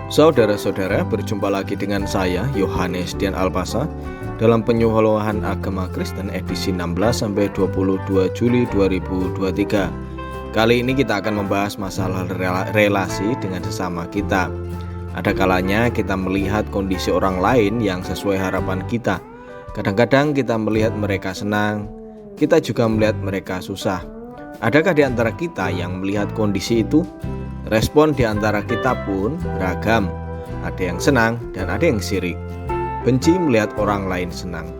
Saudara-saudara, berjumpa lagi dengan saya, Yohanes Dian Alpasa, dalam penyuluhan agama Kristen edisi 16-22 Juli 2023. Kali ini kita akan membahas masalah relasi dengan sesama kita. Ada kalanya kita melihat kondisi orang lain yang sesuai harapan kita. Kadang-kadang kita melihat mereka senang, kita juga melihat mereka susah. Adakah di antara kita yang melihat kondisi itu? Respon di antara kita pun beragam. Ada yang senang dan ada yang sirik. Benci melihat orang lain senang.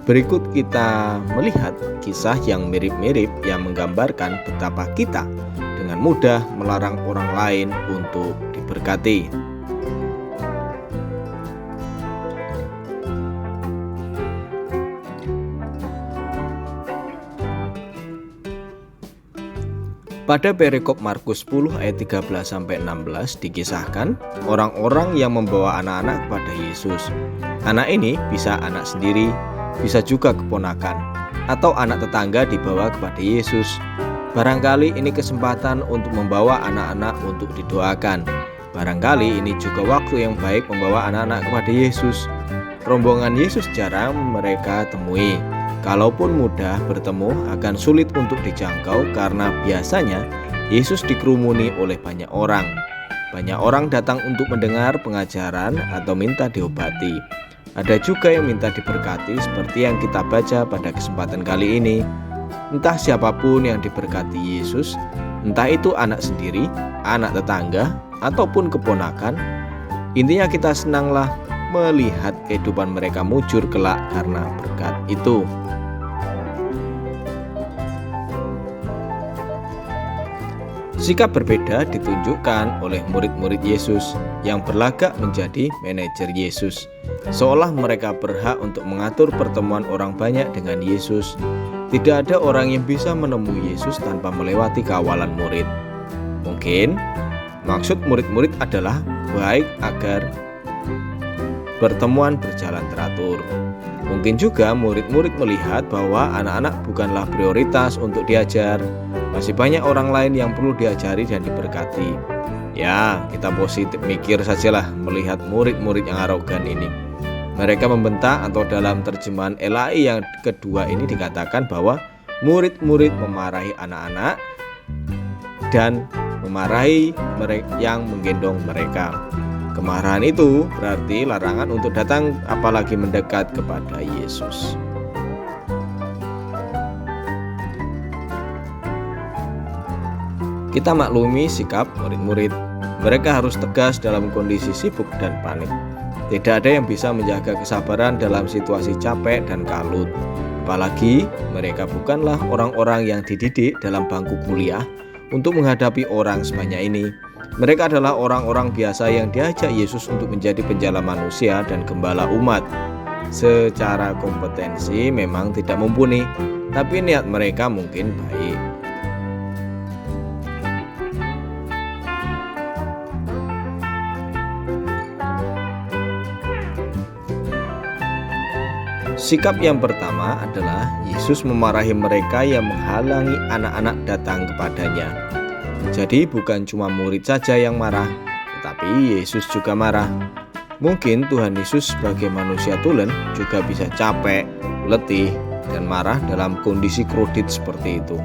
Berikut kita melihat kisah yang mirip-mirip yang menggambarkan betapa kita dengan mudah melarang orang lain untuk diberkati. Pada perikop Markus 10 ayat 13-16 dikisahkan orang-orang yang membawa anak-anak kepada Yesus. Anak ini bisa anak sendiri, bisa juga keponakan, atau anak tetangga dibawa kepada Yesus. Barangkali ini kesempatan untuk membawa anak-anak untuk didoakan. Barangkali ini juga waktu yang baik membawa anak-anak kepada Yesus. Rombongan Yesus jarang mereka temui. Kalaupun mudah bertemu, akan sulit untuk dijangkau karena biasanya Yesus dikerumuni oleh banyak orang. Banyak orang datang untuk mendengar pengajaran atau minta diobati. Ada juga yang minta diberkati seperti yang kita baca pada kesempatan kali ini. Entah siapapun yang diberkati Yesus, entah itu anak sendiri, anak tetangga, ataupun keponakan, intinya kita senanglah melihat kehidupan mereka mujur kelak karena berkat itu. Sikap berbeda ditunjukkan oleh murid-murid Yesus yang berlagak menjadi manajer Yesus, seolah mereka berhak untuk mengatur pertemuan orang banyak dengan Yesus. Tidak ada orang yang bisa menemui Yesus tanpa melewati kawalan murid. Mungkin maksud murid-murid adalah baik agar pertemuan berjalan teratur. Mungkin juga murid-murid melihat bahwa anak-anak bukanlah prioritas untuk diajar. Masih banyak orang lain yang perlu diajari dan diberkati. Ya, kita positif mikir sajalah melihat murid-murid yang arogan ini. Mereka membentak, atau dalam terjemahan LAI yang kedua ini dikatakan bahwa murid-murid memarahi anak-anak dan memarahi mereka yang menggendong mereka. Kemarahan itu berarti larangan untuk datang apalagi mendekat kepada Yesus. Kita maklumi sikap murid-murid. Mereka harus tegas dalam kondisi sibuk dan panik. Tidak ada yang bisa menjaga kesabaran dalam situasi capek dan kalut. Apalagi mereka bukanlah orang-orang yang dididik dalam bangku kuliah untuk menghadapi orang sebanyak ini. Mereka adalah orang-orang biasa yang diajak Yesus untuk menjadi penjala manusia dan gembala umat. Secara kompetensi memang tidak mumpuni, tapi niat mereka mungkin baik. Sikap yang pertama adalah Yesus memarahi mereka yang menghalangi anak-anak datang kepadanya. Jadi bukan cuma murid saja yang marah, tetapi Yesus juga marah. Mungkin Tuhan Yesus sebagai manusia tulen juga bisa capek, letih, dan marah dalam kondisi kredit seperti itu.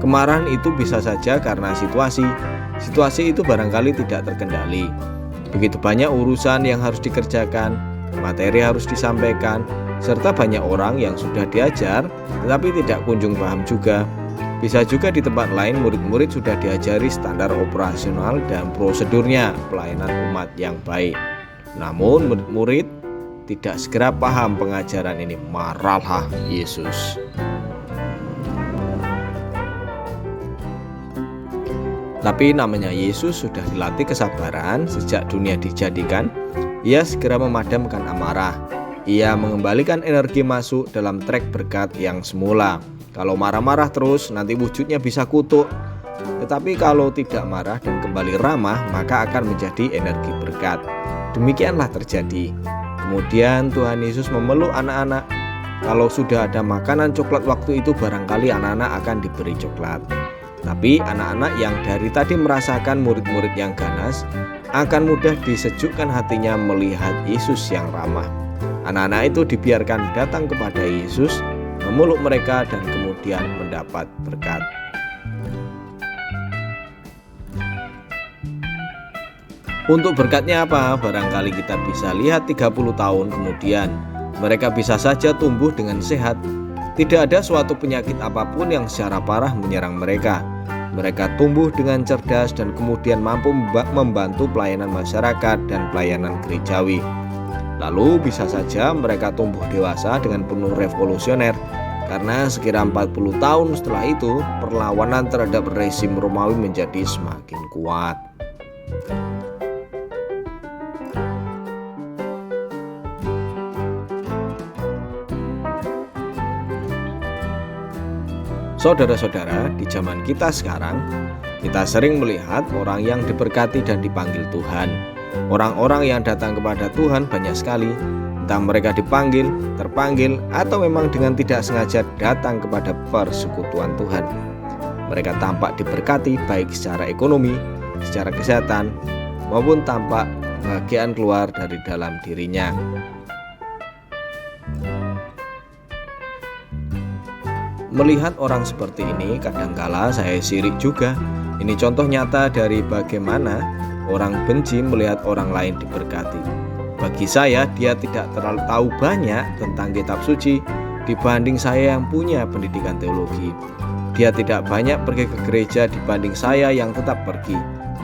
Kemarahan itu bisa saja karena situasi itu barangkali tidak terkendali. Begitu banyak urusan yang harus dikerjakan, materi harus disampaikan, serta banyak orang yang sudah diajar tetapi tidak kunjung paham juga. Bisa juga di tempat lain murid-murid sudah diajari standar operasional dan prosedurnya pelayanan umat yang baik. Namun murid-murid tidak segera paham pengajaran ini. Marahlah Yesus. Tapi namanya Yesus sudah dilatih kesabaran sejak dunia dijadikan. Ia segera memadamkan amarah. Ia mengembalikan energi masuk dalam trek berkat yang semula. Kalau marah-marah terus, nanti wujudnya bisa kutuk. Tetapi kalau tidak marah dan kembali ramah, maka akan menjadi energi berkat. Demikianlah terjadi. Kemudian Tuhan Yesus memeluk anak-anak. Kalau sudah ada makanan coklat waktu itu, barangkali anak-anak akan diberi coklat. Tapi anak-anak yang dari tadi merasakan murid-murid yang ganas, akan mudah disejukkan hatinya melihat Yesus yang ramah. Anak-anak itu dibiarkan datang kepada Yesus, memeluk mereka dan kemudian mendapat berkat. Untuk berkatnya apa? Barangkali kita bisa lihat 30 tahun kemudian mereka bisa saja tumbuh dengan sehat. Tidak ada suatu penyakit apapun yang secara parah menyerang mereka. Mereka tumbuh dengan cerdas dan kemudian mampu membantu pelayanan masyarakat dan pelayanan gerejawi. Lalu bisa saja mereka tumbuh dewasa dengan penuh revolusioner, karena sekira 40 tahun setelah itu perlawanan terhadap rezim Romawi menjadi semakin kuat. Saudara-saudara, di zaman kita sekarang, kita sering melihat orang yang diberkati dan dipanggil Tuhan. Orang-orang yang datang kepada Tuhan banyak sekali, entah mereka dipanggil, terpanggil, atau memang dengan tidak sengaja datang kepada persekutuan Tuhan. Mereka tampak diberkati baik secara ekonomi, secara kesehatan, maupun tampak kebahagiaan keluar dari dalam dirinya. Melihat orang seperti ini, kadangkala saya sirik juga. Ini contoh nyata dari bagaimana orang benci melihat orang lain diberkati. Bagi saya, dia tidak terlalu tahu banyak tentang kitab suci dibanding saya yang punya pendidikan teologi. Dia tidak banyak pergi ke gereja dibanding saya yang tetap pergi.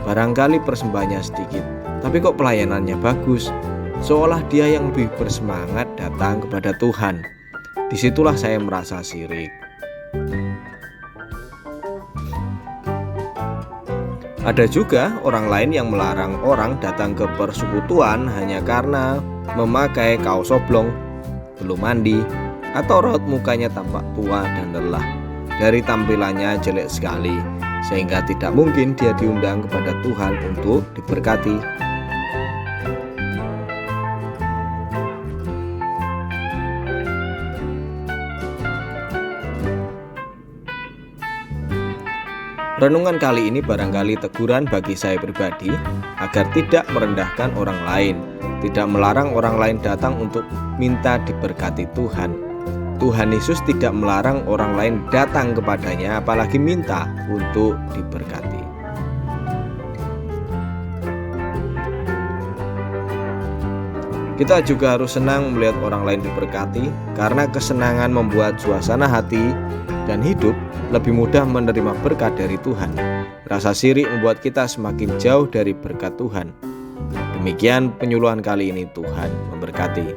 Barangkali persembahannya sedikit, tapi kok pelayanannya bagus. Seolah dia yang lebih bersemangat datang kepada Tuhan. Disitulah saya merasa sirik. Ada juga orang lain yang melarang orang datang ke persekutuan hanya karena memakai kaos oblong, belum mandi, atau raut mukanya tampak tua dan lelah. Dari tampilannya jelek sekali, sehingga tidak mungkin dia diundang kepada Tuhan untuk diberkati. Renungan kali ini barangkali teguran bagi saya pribadi agar tidak merendahkan orang lain, tidak melarang orang lain datang untuk minta diberkati Tuhan. Tuhan Yesus tidak melarang orang lain datang kepadanya, apalagi minta untuk diberkati. Kita juga harus senang melihat orang lain diberkati, karena kesenangan membuat suasana hati dan hidup lebih mudah menerima berkat dari Tuhan. Rasa sirik membuat kita semakin jauh dari berkat Tuhan. Demikian penyuluhan kali ini, Tuhan memberkati.